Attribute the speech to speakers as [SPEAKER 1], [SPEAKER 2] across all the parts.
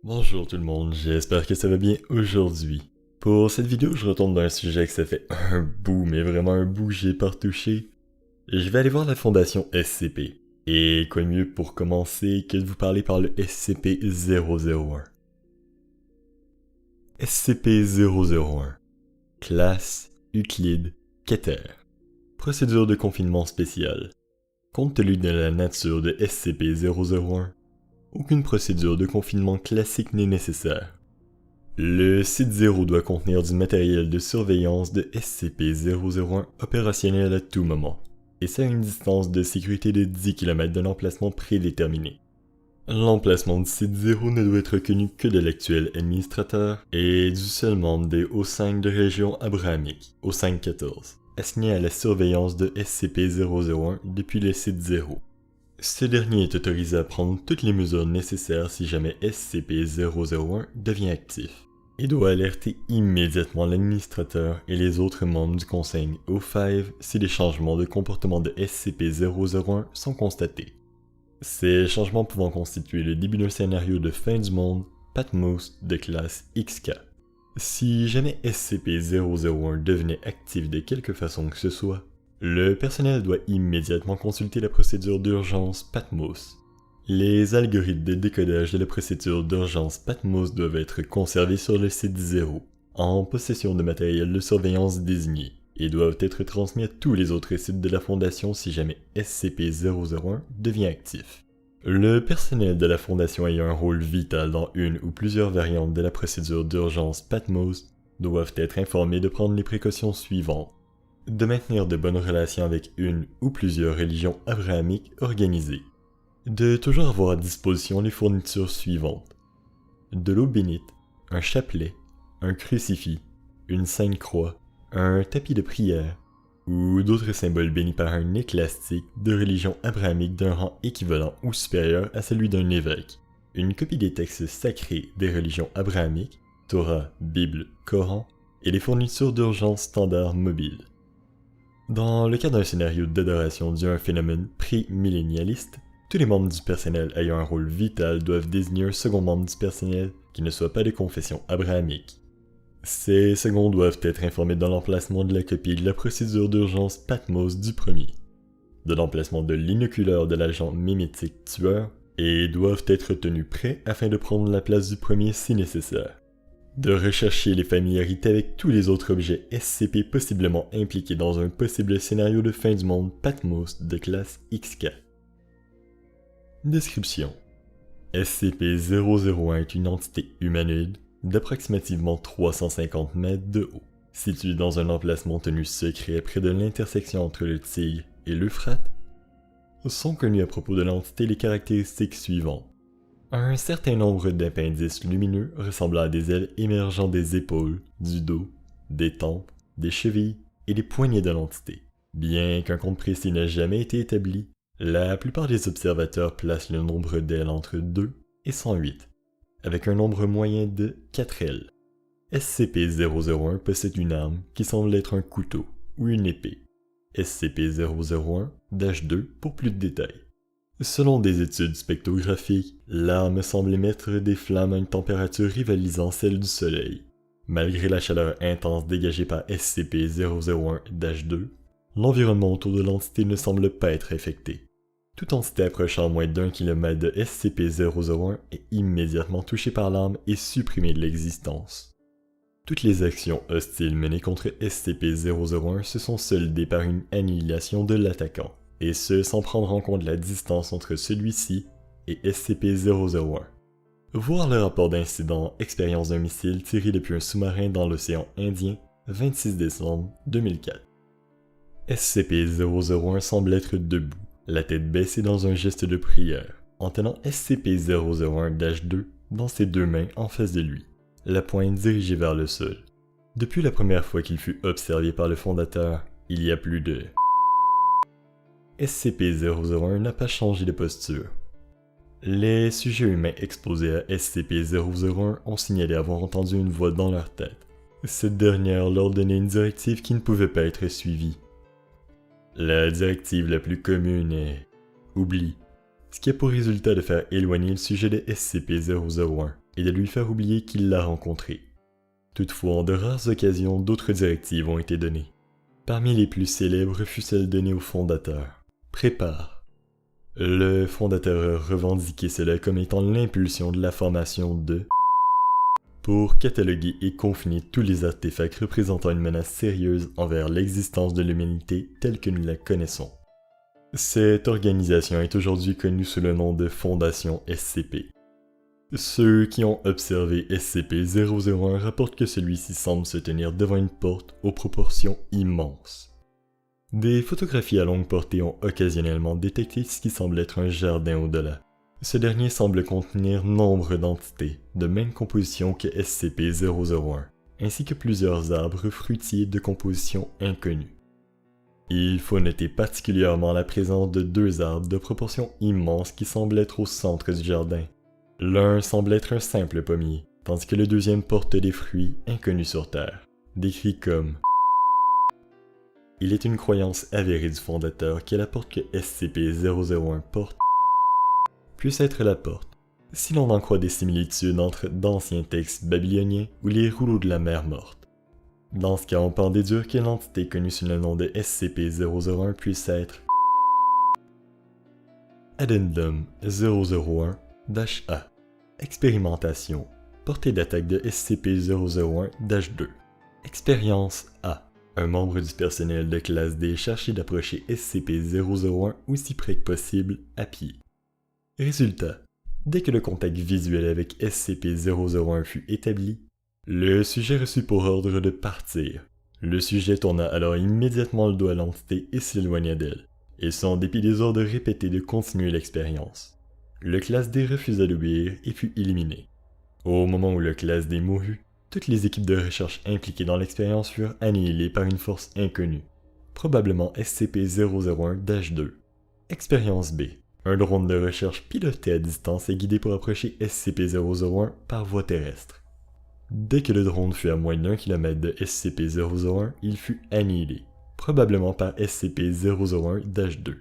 [SPEAKER 1] Bonjour tout le monde, j'espère que ça va bien aujourd'hui. Pour cette vidéo, je retourne dans un sujet que ça fait un bout, mais vraiment un bout que j'ai pas retouché. Je vais aller voir la fondation SCP. Et quoi de mieux pour commencer que de vous parler par le SCP-001. SCP-001. Classe Euclide Keter. Procédure de confinement spéciale. Compte tenu de la nature de SCP-001, aucune procédure de confinement classique n'est nécessaire. Le site 0 doit contenir du matériel de surveillance de SCP-001 opérationnel à tout moment, et ça à une distance de sécurité de 10 km d'un emplacement prédéterminé. L'emplacement du site 0 ne doit être connu que de l'actuel administrateur et du seul membre des O5 de région abrahamique, O5-14, assigné à la surveillance de SCP-001 depuis le site 0. Ce dernier est autorisé à prendre toutes les mesures nécessaires si jamais SCP-001 devient actif, et doit alerter immédiatement l'administrateur et les autres membres du conseil O5 si des changements de comportement de SCP-001 sont constatés. Ces changements pouvant constituer le début d'un scénario de fin du monde, Patmos de classe XK. Si jamais SCP-001 devenait actif de quelque façon que ce soit, le personnel doit immédiatement consulter la procédure d'urgence Patmos. Les algorithmes de décodage de la procédure d'urgence Patmos doivent être conservés sur le site 0, en possession de matériel de surveillance désigné, et doivent être transmis à tous les autres sites de la Fondation si jamais SCP-001 devient actif. Le personnel de la Fondation ayant un rôle vital dans une ou plusieurs variantes de la procédure d'urgence Patmos doivent être informés de prendre les précautions suivantes. De maintenir de bonnes relations avec une ou plusieurs religions abrahamiques organisées. De toujours avoir à disposition les fournitures suivantes. De l'eau bénite, un chapelet, un crucifix, une sainte croix, un tapis de prière, ou d'autres symboles bénis par un ecclésiastique de religion abrahamique d'un rang équivalent ou supérieur à celui d'un évêque. Une copie des textes sacrés des religions abrahamiques, Torah, Bible, Coran, et les fournitures d'urgence standards mobiles. Dans le cas d'un scénario d'adoration dû à un phénomène pré-millénialiste, tous les membres du personnel ayant un rôle vital doivent désigner un second membre du personnel qui ne soit pas de confession abrahamique. Ces seconds doivent être informés de l'emplacement de la copie de la procédure d'urgence Patmos du premier, de l'emplacement de l'inoculeur de l'agent mimétique tueur, et doivent être tenus prêts afin de prendre la place du premier si nécessaire. De rechercher les familiarités avec tous les autres objets SCP possiblement impliqués dans un possible scénario de fin du monde Patmos de classe XK. Description: SCP-001 est une entité humanoïde d'approximativement 350 mètres de haut, située dans un emplacement tenu secret près de l'intersection entre le Tigre et l'Euphrate. Sont connues à propos de l'entité les caractéristiques suivantes. Un certain nombre d'appendices lumineux ressemblant à des ailes émergeant des épaules, du dos, des tempes, des chevilles et des poignets de l'entité. Bien qu'un compte précis n'ait jamais été établi, la plupart des observateurs placent le nombre d'ailes entre 2 et 108, avec un nombre moyen de 4 ailes. SCP-001 possède une arme qui semble être un couteau ou une épée. SCP-001-2 pour plus de détails. Selon des études spectrographiques, l'arme semble émettre des flammes à une température rivalisant celle du Soleil. Malgré la chaleur intense dégagée par SCP-001-2, l'environnement autour de l'entité ne semble pas être affecté. Toute entité approchant moins d'1 km de SCP-001 est immédiatement touchée par l'arme et supprimée de l'existence. Toutes les actions hostiles menées contre SCP-001 se sont soldées par une annihilation de l'attaquant, et ce sans prendre en compte la distance entre celui-ci et SCP-001. Voir le rapport d'incident expérience d'un missile tiré depuis un sous-marin dans l'océan Indien, 26 décembre 2004. SCP-001 semble être debout, la tête baissée dans un geste de prière, en tenant SCP-001-2 dans ses deux mains en face de lui, la pointe dirigée vers le sol. Depuis la première fois qu'il fut observé par le fondateur, il y a plus de... SCP-001 n'a pas changé de posture. Les sujets humains exposés à SCP-001 ont signalé avoir entendu une voix dans leur tête. Cette dernière leur donnait une directive qui ne pouvait pas être suivie. La directive la plus commune est « oublie », ce qui a pour résultat de faire éloigner le sujet de SCP-001 et de lui faire oublier qu'il l'a rencontré. Toutefois, en de rares occasions, d'autres directives ont été données. Parmi les plus célèbres fut celle donnée au fondateur. Prépare. Le fondateur a revendiqué cela comme étant l'impulsion de la formation de pour cataloguer et confiner tous les artefacts représentant une menace sérieuse envers l'existence de l'humanité telle que nous la connaissons. Cette organisation est aujourd'hui connue sous le nom de Fondation SCP. Ceux qui ont observé SCP-001 rapportent que celui-ci semble se tenir devant une porte aux proportions immenses. Des photographies à longue portée ont occasionnellement détecté ce qui semble être un jardin au-delà. Ce dernier semble contenir nombre d'entités, de même composition que SCP-001, ainsi que plusieurs arbres fruitiers de composition inconnue. Il faut noter particulièrement la présence de deux arbres de proportions immenses qui semblent être au centre du jardin. L'un semble être un simple pommier, tandis que le deuxième porte des fruits inconnus sur Terre, décrits comme Il est une croyance avérée du fondateur que la porte que SCP-001 porte puisse être la porte, si l'on en croit des similitudes entre d'anciens textes babyloniens ou les rouleaux de la mer morte. Dans ce cas, on peut en déduire que l'entité connue sous le nom de SCP-001 puisse être Addendum 001-A. Expérimentation. Portée d'attaque de SCP-001-2. Expérience A. Un membre du personnel de classe D cherchait d'approcher SCP-001 aussi près que possible à pied. Résultat. Dès que le contact visuel avec SCP-001 fut établi, le sujet reçut pour ordre de partir. Le sujet tourna alors immédiatement le dos à l'entité et s'éloigna d'elle, et ce en dépit des ordres répétés de continuer l'expérience. Le classe D refusa d'obéir et fut éliminé. Au moment où le classe D mourut, toutes les équipes de recherche impliquées dans l'expérience furent annihilées par une force inconnue, probablement SCP-001-2. Expérience B. Un drone de recherche piloté à distance est guidé pour approcher SCP-001 par voie terrestre. Dès que le drone fut à moins d'1 km de SCP-001, il fut annihilé, probablement par SCP-001-2.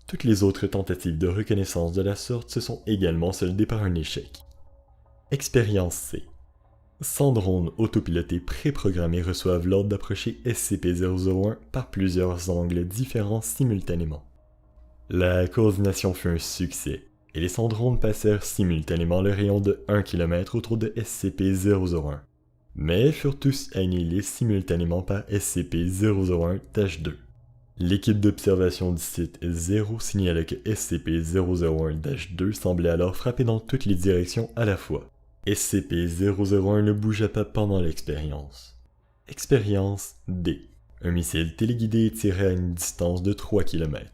[SPEAKER 1] Toutes les autres tentatives de reconnaissance de la sorte se sont également soldées par un échec. Expérience C. 100 drones autopilotés préprogrammés reçoivent l'ordre d'approcher SCP-001 par plusieurs angles différents simultanément. La coordination fut un succès, et les 100 drones passèrent simultanément le rayon de 1 km autour de SCP-001, mais furent tous annihilés simultanément par SCP-001-2. L'équipe d'observation du site 0 signala que SCP-001-2 semblait alors frapper dans toutes les directions à la fois. SCP-001 ne bougea pas pendant l'expérience. Expérience D. Un missile téléguidé est tiré à une distance de 3 km.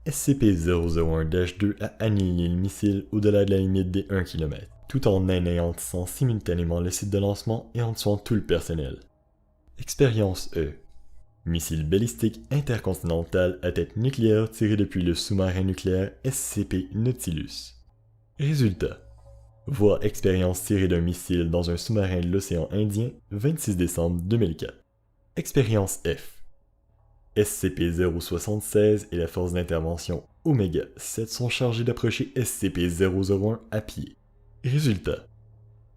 [SPEAKER 1] SCP-001-2 a annihilé le missile au-delà de la limite des 1 km, tout en anéantissant simultanément le site de lancement et en tuant tout le personnel. Expérience E. Missile balistique intercontinental à tête nucléaire tiré depuis le sous-marin nucléaire SCP Nautilus. Résultat. Voir expérience tirée d'un missile dans un sous-marin de l'océan Indien, 26 décembre 2004. Expérience F. SCP-076 et la force d'intervention Oméga 7 sont chargés d'approcher SCP-001 à pied. Résultat.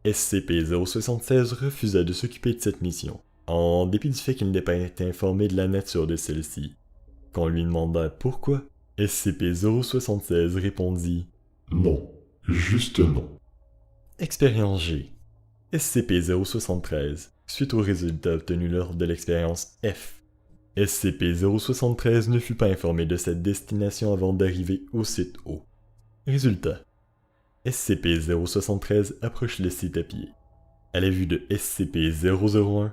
[SPEAKER 1] SCP-076 refusa de s'occuper de cette mission, en dépit du fait qu'il n'était pas été informé de la nature de celle-ci. Quand on lui demanda pourquoi, SCP-076 répondit «
[SPEAKER 2] Non, juste non. »
[SPEAKER 1] Expérience G. SCP-073, suite aux résultats obtenus lors de l'expérience F. SCP-073 ne fut pas informé de cette destination avant d'arriver au site O. Résultat. SCP-073 approche le site à pied. À la vue de SCP-001,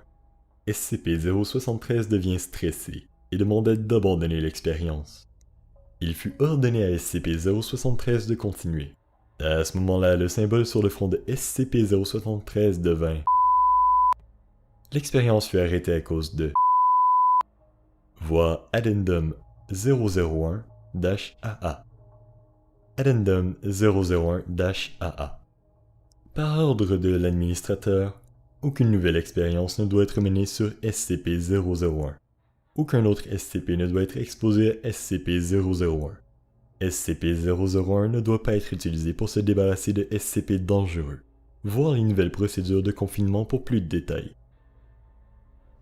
[SPEAKER 1] SCP-073 devient stressé et demanda d'abandonner l'expérience. Il fut ordonné à SCP-073 de continuer. À ce moment-là, le symbole sur le front de SCP-073 devint. L'expérience fut arrêtée à cause de. Voir Addendum 001-AA. Addendum 001-AA. Par ordre de l'administrateur, aucune nouvelle expérience ne doit être menée sur SCP-001. Aucun autre SCP ne doit être exposé à SCP-001. SCP-001 ne doit pas être utilisé pour se débarrasser de SCP dangereux. voir les nouvelles procédures de confinement pour plus de détails.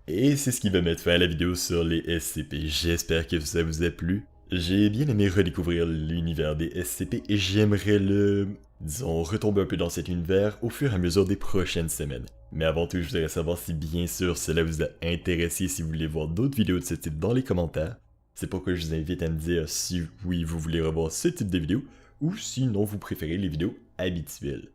[SPEAKER 1] Et c'est ce qui va mettre fin à la vidéo sur les SCP. J'espère que ça vous a plu. J'ai bien aimé redécouvrir l'univers des SCP et j'aimerais disons, retomber un peu dans cet univers au fur et à mesure des prochaines semaines. Mais avant tout, je voudrais savoir si bien sûr cela vous a intéressé, si vous voulez voir d'autres vidéos de ce type dans les commentaires. C'est pourquoi je vous invite à me dire si oui vous voulez revoir ce type de vidéo ou sinon vous préférez les vidéos habituelles.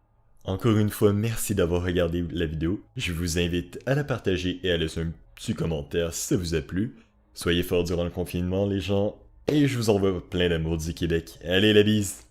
[SPEAKER 1] Encore une fois, merci d'avoir regardé la vidéo. Je vous invite à la partager et à laisser un petit commentaire si ça vous a plu. Soyez forts durant le confinement les gens, et je vous envoie plein d'amour du Québec. Allez la bise!